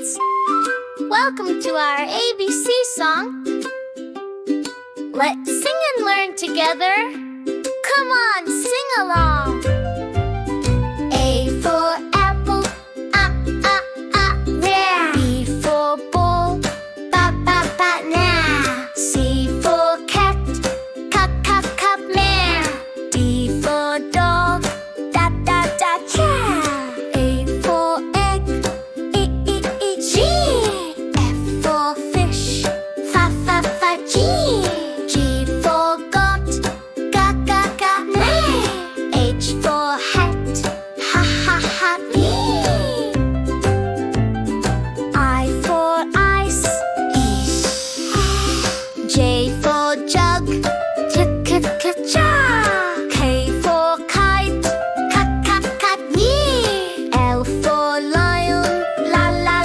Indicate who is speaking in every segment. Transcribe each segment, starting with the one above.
Speaker 1: kids! Welcome to our ABC song. Let's sing and learn together. Come on, sing along. A for apple, there. B for ball, now. C for cat, mare. D for dog, yeah. A for egg, G. F for fish, G. G for goat, nay. H for hat, me. I for ice, J for jug, K for kite, L for lion, la.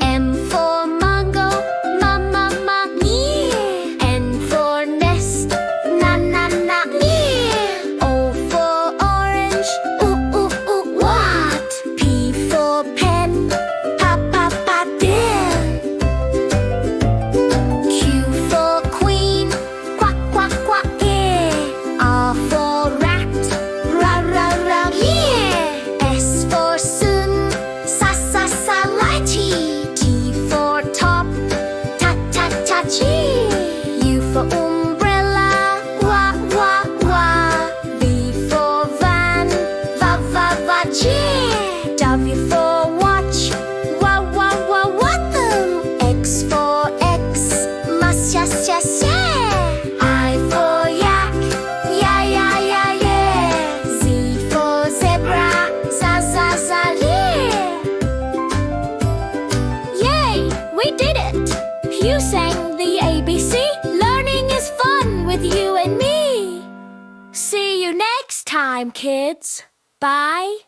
Speaker 1: M for mango, N for nest, na. O for orange, what? P for pen, pen. Q for queen, quack, yeah. R for rat, yeah. S for sun, lychee. T for top, tea. U for umbrella, wah. V for van, yeah. W for watch, them. X for Xmas, yeah. I for yak, yeah. Z for zebra, yeah. Yay! We did it! You sang the ABC. Learning is fun with you and me. See you next time, kids. Bye.